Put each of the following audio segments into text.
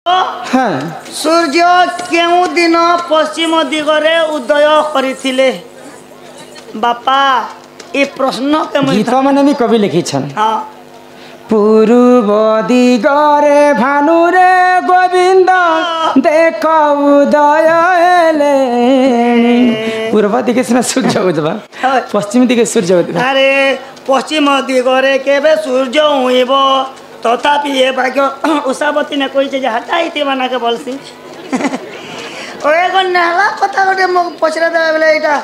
हाँ सूर्य केउ दिन पश्चिम दिगरे उदय करथिले बापा ये प्रश्न के गीत मैंने भी कवि लिखी छन। हाँ पूर्व दिगरे भानु रे गोविंद देख उदय हेले। पूर्व दिगे सिना सूर्य उदय पश्चिम दिगे सूर्य उदय। अरे पश्चिम दिगरे केबे सूर्य हुइब तथापि ये भाग्य उषावती ने कही जे हटाई बना के बोलसी ओए नाला कथा गोटे मो पचरा दे बेले एटा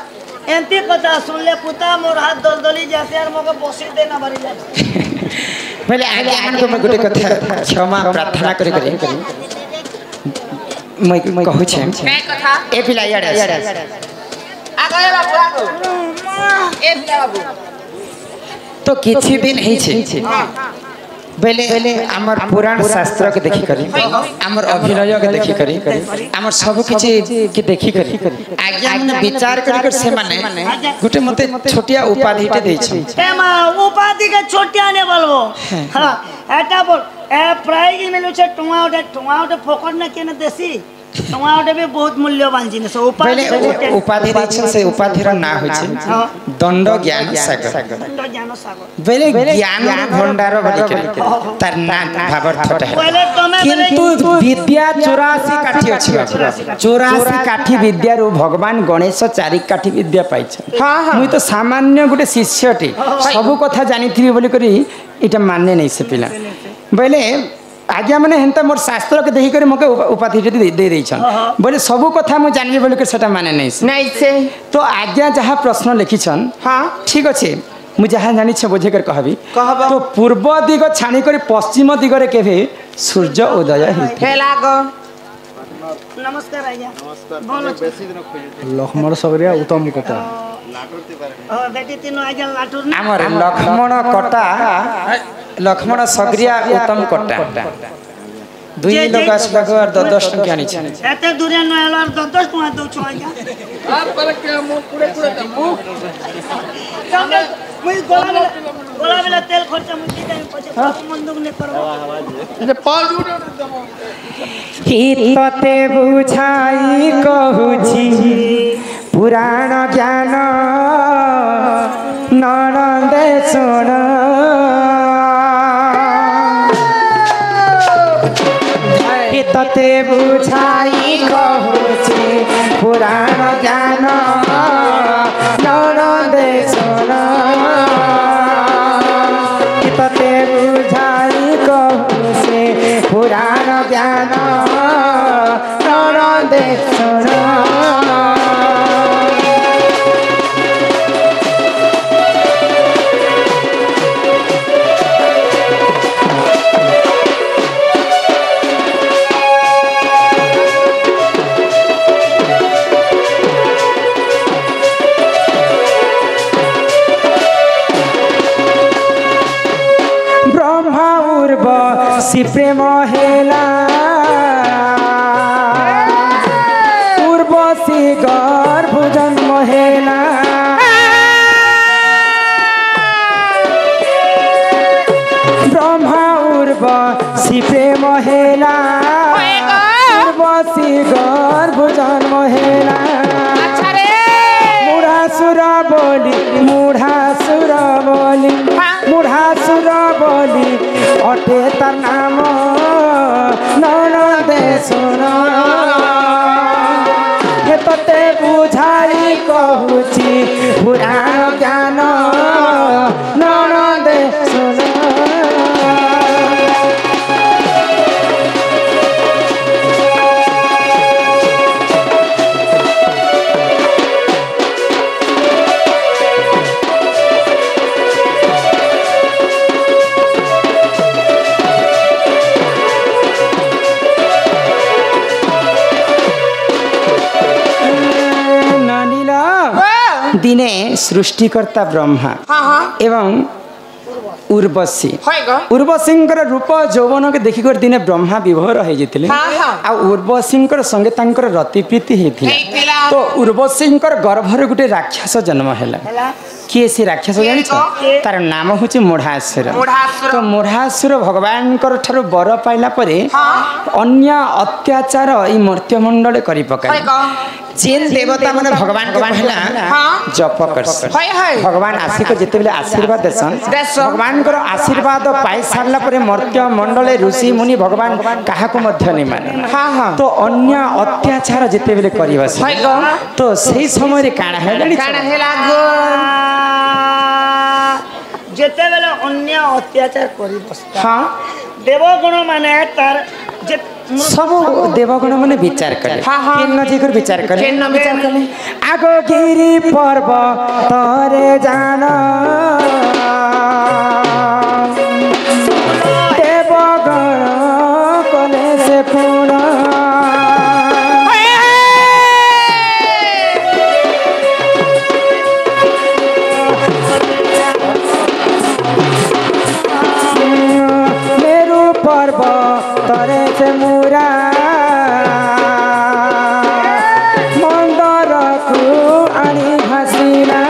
एंती कथा सुनले पुता मोर हाथ दलदली जासे यार मको बसी देना बारी जाय पहले आगे मन को मैं गोटे कथा क्षमा प्रार्थना करी मैं कहू छे काय कथा ए पिला याडा आगे बाबू आगो ए पिला बाबू तो किछि दिन है छे बेले आमर पुराण शास्त्र के देखि करी आमर अभिनय के देखि करी आमर सब किछि के देखि करी आगे हमने विचार करी से माने गुटे मते छोटिया उपाधि टे दै छै ए मा उपाधि के छोटिया ने बोलबो हां एटा बोल ए प्राइज मिलु छै टुवा उठे फोकट न केने देसी टुवा उठे भी बहुत मूल्यवान जिनिस उपाधि दै छै से उपाधि र ना होय छै दंड ज्ञान सागर बेले ज्ञान भंडार बलि करे तार ना भावार्थ है किंतु विद्या 84 काठी अछि 84 काठी विद्या रो भगवान गणेश 4 काठी विद्या पाइ छ हां मुई तो सामान्य गुटे शिष्यटी सब कथा जानिथिबी बोली करी इटा मानने नै से पिला बेले आज्ञा मैंने हेन्ता मोर शास्त्र के देखी कर मके उपाधि दे दे छन बोले सब कथा मु जानबी बोले के सेटा माने नै से तो आज्ञा जहाँ प्रश्न लिखी छन हां ठीक अछि मु जहाँ जानि छ बुझे कर कहबी तो पूर्व दिग छाणी कर पश्चिम दिगरे केभे सूर्य उदय हेला गो नमस्कार आज्ञा नमस्कार लक्ष्मण सगरिया उत्तम कथा बेटी तीनो आज्ञा लाटुर हमर लक्ष्मण सगरिया उत्तम कटा दुई लोग आसबाक और 10 टका आनी छ एते दूरे न आलो और 10 टका दउ छ आज्ञा आप करे के मु पूरे दमु मुई गोला वाला तेल खर्चा मुझे जाय पछे मंदुक ने करबो जे पाल जुडे दमु हितते बुझाई कहूछि पुराण ज्ञान ननदे सुन हितते बुझाई कहूछि पुराण ज्ञान ननदे सुन हितते बुझाई कहूछि पुराण ज्ञान ननदे सुन सी प्रेम हेला पूर्व सी गर्भ जन्म हेला ब्रह्मा उर्व सी प्रेम हेला पूर्व सी गर्भ जन्म हेला मुढ़ासुर बोली अटे तार नाम ननदे सुन हे तते बुझाई कहूछि पुराण ज्ञान ननदे सुन दिने सृष्टिकर्ता ब्रह्मा एवं उर्वशी उर्वशींकर रूप यौवन के देखिक दिने ब्रह्मा विभोर हो जाते आ उर्वशींकर संगे तांकर रति प्रीति होती तो उर्वशींकर गर्भर गोटे राक्षस जन्म है किए से राक्षस जानिछ तार नाम होचे मोढ़ासुर तो मोढ़ासुर भगवान ठारू बर पाइला परे अन्य अत्याचार ई मर्त्यमंडल करि पकाय जेन देवता माने भगवान को कहला जप करसन भगवान आसी को जेते बेले आशीर्वाद देसन भगवान को आशीर्वाद पाई सारला परे मर्त्यमंडल ऋषि मुनि भगवान काहा को मध्य नै माने तो अन्य अत्याचार जेते बेले करिवस तो सही समय रे काना हेला जेते बेले अन्य अत्याचार करिवस देवगण माने तार सब देवगण माने विचार करे केन जेकर विचार करे आगो गिरी पर्वत तरे जान देवगण कले से पूर्ण तरे से मुरा मंदर को आनी हसीना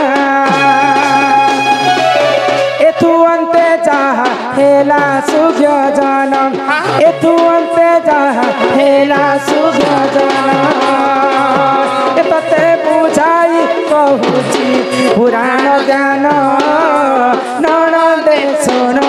एथु अंते जहा हेला सूर्य जनम एथु अंते जहा हेला सूर्य जनम एतते बुझाई कहूची पुराण ज्ञान ननदे सुन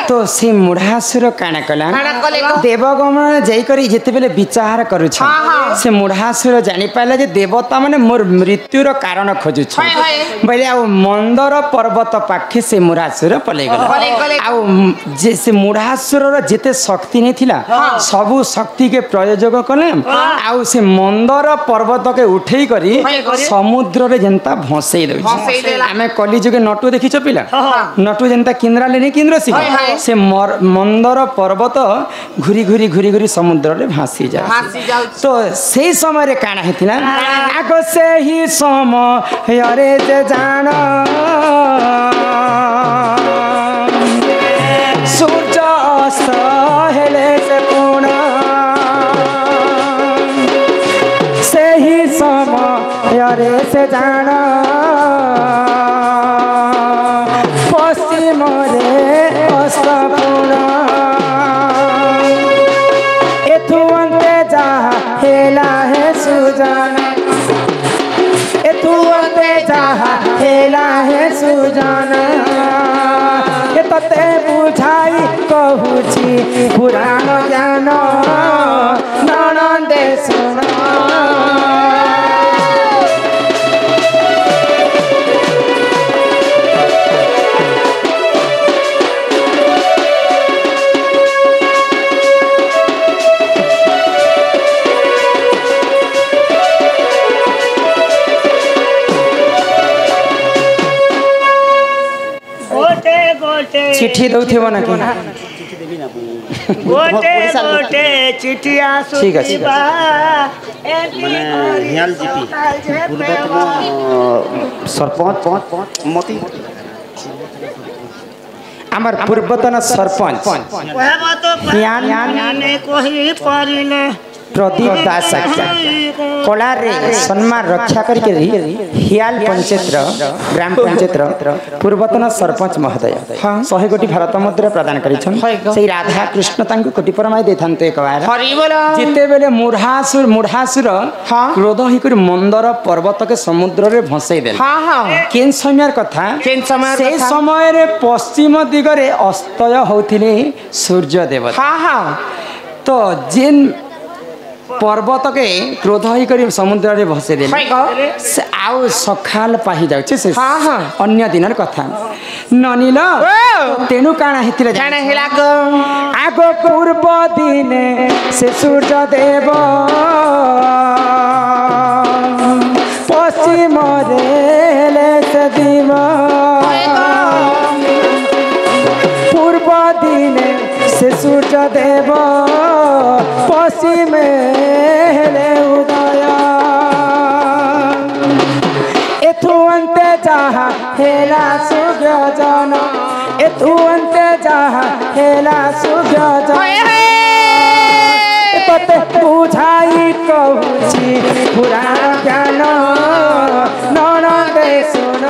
तो से मुढ़ासुर काना कला देवगण जाई करी जेते बेले विचार करू से मुढ़ासुर जानि पाला जे देवता माने मोर मृत्युर कारण खोजु छ बोले आ मंदर पर्वत पाखे से मुढ़ासुर पले गला आ जे से मुढ़ासुर र जेते शक्ति नै थिला सबु शक्ति के प्रयोग कले आ से मंदर पर्वत के उठेई करी समुद्र रे जनता भसई दउ आमे कली जुगे नटु देखि छ पिला नटु जनता किंद्रा लेनी किंद्र सी से मंदर पर्वत घुरी घुरी घुरी घुरी समुद्र रे भासी जा तो से समय रे काना हेतिला आगो से ही समय अरे जे जान सूर्य अस्त हेले से पूर्ण से ही समय अरे से जान पश्चिम रे अस्त पूर्ण एथु अंते जहा हेला है सुजान एथु अंते जहा हेला है सुजान एतते बुझाई कहूची पुराण ज्ञान ननदे सुन चिट्ठी दउथिबो ना कि गोटे गोटे चिट्ठी आसु ठीक है माने हियाल जीपी पूर्वतन सरपंच मती आमर पूर्वतन सरपंच कहबो तो ने कोही परिले प्रदीप दास कला रे सम्मान रक्षा करके हियाल पंचायत ग्राम पंचायत पूर्वतन सरपंच महोदय 100 कोटी भारत मुद्रा प्रदान करिछन सेही राधा कृष्ण तांको कोटी परमाय देथान्ते एक बार जेते बेले मुढ़ासुर क्रोध ही कर मंदर पर्वत के समुद्र रे भसई देल केन समय कथा से समय रे पश्चिम दिगरे अस्तय होथिले सूर्य देवता तो जिन पर्वत के क्रोध ही कर समुद्र रे भसे देले से आउ सखाल पाही जाउछे से अन्य दिनर कथा ननिल तेनु काना हितिले जाना हेला आगो पूर्व दिने से सूर्य देव पश्चिम रे ले से दिव सूर्य देव पश्चिमे हेले उदय एथु अंते जहा हेला सूर्य जन एथु अंते जहा हेला सूर्य जन तते बुझाई कहूची पुराण ज्ञान ननदे सुन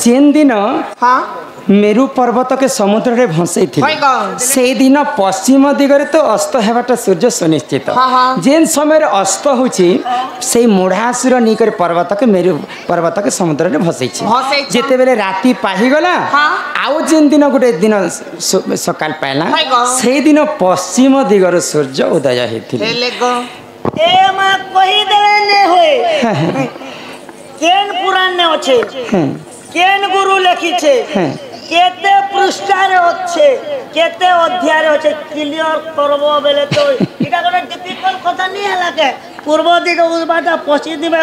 जेन दिन मेरु पर्वत के समुद्र रे भसई थी से दिन पश्चिम दिगरे तो अस्त हेबाटा सूर्य सुनिश्चित जेन समय अस्त होची से मुढ़ासुर निकर पर्वत के मेरु पर्वत के समुद्र रे भसई छी जेते बेले राती पाही गला आउ जेन दिन गुटे दिन सकाल पाइला से दिन पश्चिम दिगर सूर्य उदय हेथिले ए मा कहि देले ने होय केन पुराण ने अछि केन गुरु लिखी छे केते पृष्ठारे अच्छे केते अध्याय अच्छे क्लियर करबो बेले तो इटा कोन डिफिकल्ट कथा नहीं हला के पूर्व दिग उबाटा पश्चिम दिग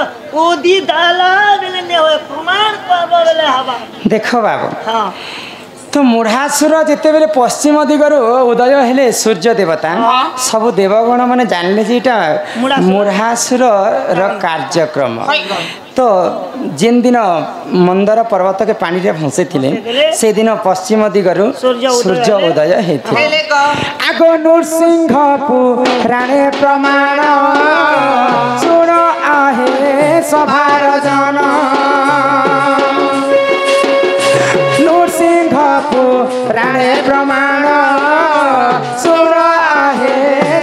उदी दाला बेले ने होय प्रमाण करबो बेले हवा देखो बाबू हां तो मुढ़ासुर जिते बेले पश्चिम दिगर उदय हेले सूर्य देवता सब देवगण माने जानले जे इटा मुढ़ासुर र कार्यक्रम तो जेन दिन मंदर पर्वत के पानी रे भसे थिले से दिन पश्चिम दिगर सूर्य उदय हेथिले आगो नरसिंह पुराणे प्रमाण सुन आहे सभार जन नरसिंह पुराणे प्रमाण सुन आहे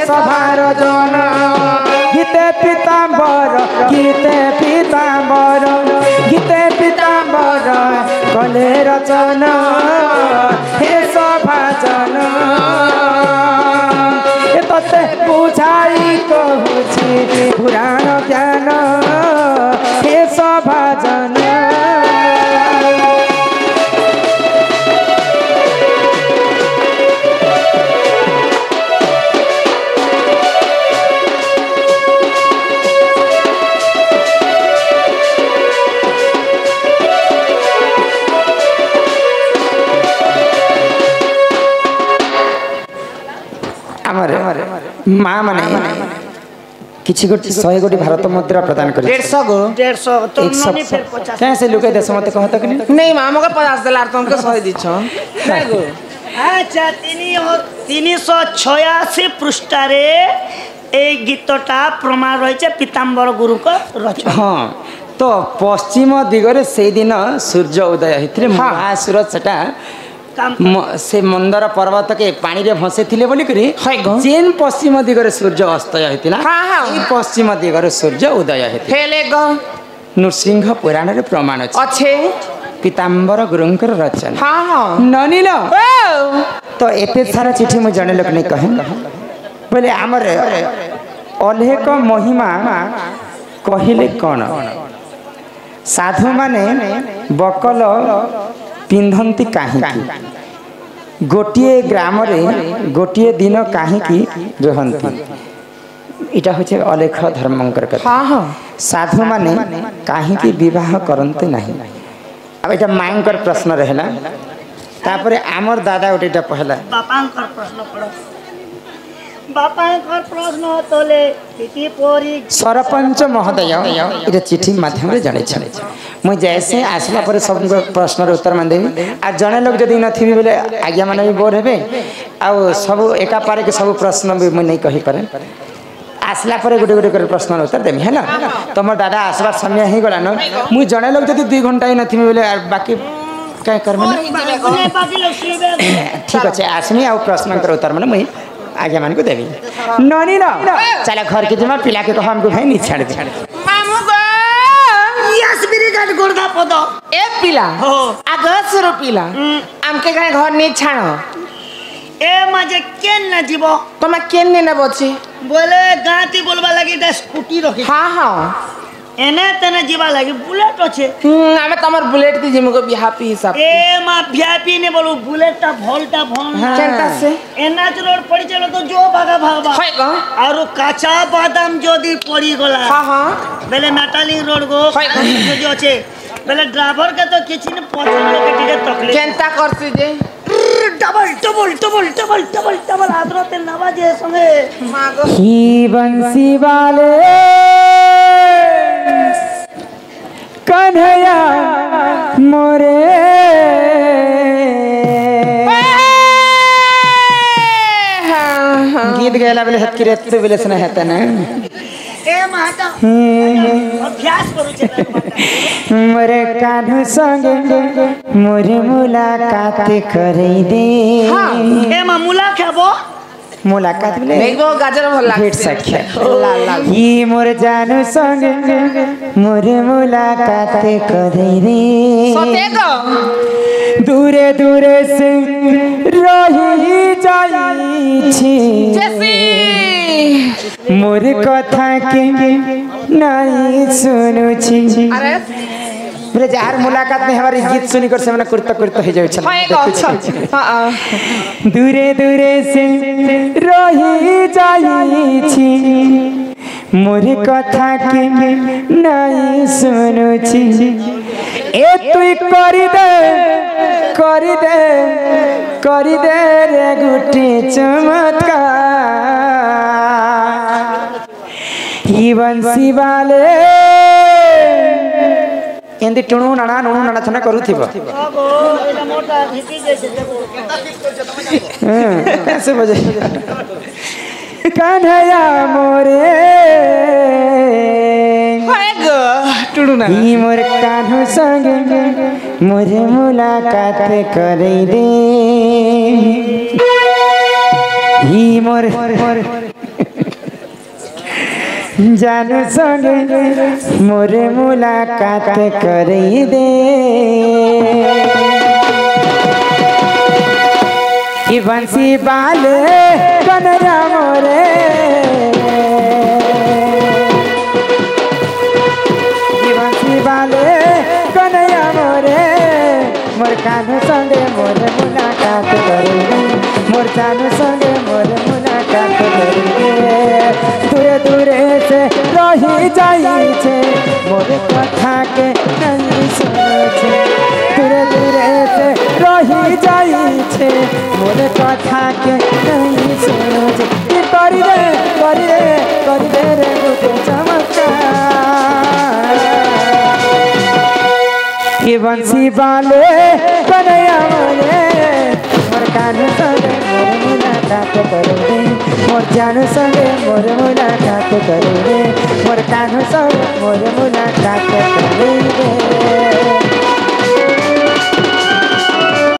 सभार जन गीते पीताम्बर गीते पीताम्बर कले रचन हे सभाजन तते बुझाई कहूची पुराण ज्ञान हे सभाजन माँ माने किछि गोटी 100 गोटी भारत मुद्रा प्रदान करी 150 गो 150 तो मनी फिर 50 कैसे लुके दे समते कहत कि नहीं मां मगे 50 देला तुमके 100 दिछ नहीं गो अच्छा 386 पृष्ठारे ए गीतटा प्रमाण रहिছে पीताम्बर गुरु को रचना हां तो पश्चिम दिगरे से दिन सूर्य उदय हेथिले महासुर सेटा से मंदर पर्वत के पानी रे भसे थिले बोली करी जेन पश्चिम दिगरे सूर्य अस्तय हेतिला ई पश्चिम दिगरे सूर्य उदय हेति हेले ग नरसिंह पुराण रे प्रमाण अच्छे पीताम्बर गुरुंकर रचना हां हां ननिल तो एते सारा चिठी म जने लोक नहीं कहे बोले हमर अलेख महिमा कहिले कोन साधु माने बकल पिंधंती काहीकि गोटिए ग्राम रे गोटिए दिन काहीकि रहंती इटा होचे अलेख धर्मंकर कथा हां हां साधु माने काहीकि विवाह करंते नाही अब इटा मांकर प्रश्न रहला तापरे आमर दादा उटेटा पहला बापांकर प्रश्न पड़ो बापांकर प्रश्न होतले किति पोरी सरपंच महोदय इटा चिठी माध्यम रे जाने छले मैं जैसे आसला पर सब प्रश्न रे उत्तर मान देबी आ जने लोग जदी नथिबी बोले आज्ञा माने भी बोर हेबे आ सब एका पारे के सब प्रश्न भी मैं नहीं कहि पारे आसला पर गोटे गोटे कर प्रश्न उत्तर देबी है ना तमर दादा आसबा समय ही गला न मु जने लोग जदी 2 घंटा ही नथिबी बोले बाकी काय करबे ठीक अछि आसमी आ प्रश्न कर उत्तर माने मैं आज्ञा मान को देबी ननी न चला घर के जमा पिला के कह हमको भाई नहीं छाड़ दे मामू गो यस बिरिगड गोरदा पद ए पिला हो आगस रो पिला हमके घर नहीं छाणो ए मजे केन न जीवो तमा केन ने न बचे बोले गाती बोलबा लगी दा स्कूटी रखी हां हां এনে তেনে যাবা লাগে বুলেট আছে আমি তোমার বুলেট দি জিমু কো বিহাপি হিসাব এ মা ভিআইপি নে বলো বুলেটটা ভলটা ভল কেনটা সে এনএচ রোড পড়ি চলো তো জো ভাগা ভাগবা হয় গো আর কাঁচা বাদাম যদি পড়ি গলা হ্যাঁ হ্যাঁ বেলে মেটালিং রোড গো হয়। যদি আছে বেলে ড্রাইভার কে তো কিছু না পছন্দ লোকে টিকে তকলিফ কেনটা করছি যে double double double double double double আদরতে নবাজে সঙ্গে মাগো ही बंसी वाले कन्हैया मोरे गीत गायला बेले हत किरे तू बेले सुना है ना ए माता अभ्यास करू छे मोरे कान्हू संगे मोरे मुलाकात करे दे ए मा मुला खाबो मुलाकात बेले देखो गाजर भल भेट लागছে सख्या लाल लाल ही मोर जानू संगे मोरे मुलाकात करे रे सते गो दूरे दूरे से रही जाई छी जैसी मोर कथा के नहीं सुनु छी अरे बोले जार मुलाकात में हमारी गीत सुनी कर से मना कुर्ता कुर्ता हो जाए चल হয় গো हां दूरे दूरे से रही जाई छी मोर कथा के नहीं सुनु छी ए तुई करी दे रे गुटे चमत्कार ही बंसी वाले एंदी टुणु नाना छना करूथिबो बाबो एटा मोटा घिटी जैसे देखो कैसे बजे कन्हैया मोरे হয় গো টুডু না ही मोर कान्हू संगे मोरे मुलाकात करे रे ही मोर जानू संगे मोरे मुलाकात करे दे ही बंसी बाले कन्हैया मोरे बाले कन्हैया मोरे मोर कान्हू संगे मोरे मुलाकात करे मोर जानू संगे मोरे मुलाकात करे दूरे दूरे से रही जाई छे मोरे कथा के नहीं सुने छे दूरे दूरे से रही जाई छे मोरे कथा के नहीं सुने छे की करी दे रे गुटे चमत्कार ये बंसी बाले कन्हैया मोरे मोर कान्हू संगे मोर मुलाकात करे रे मोर जानू संगे मोर मुलाकात करे रे मोर कान्हू संगे मोर मुलाकात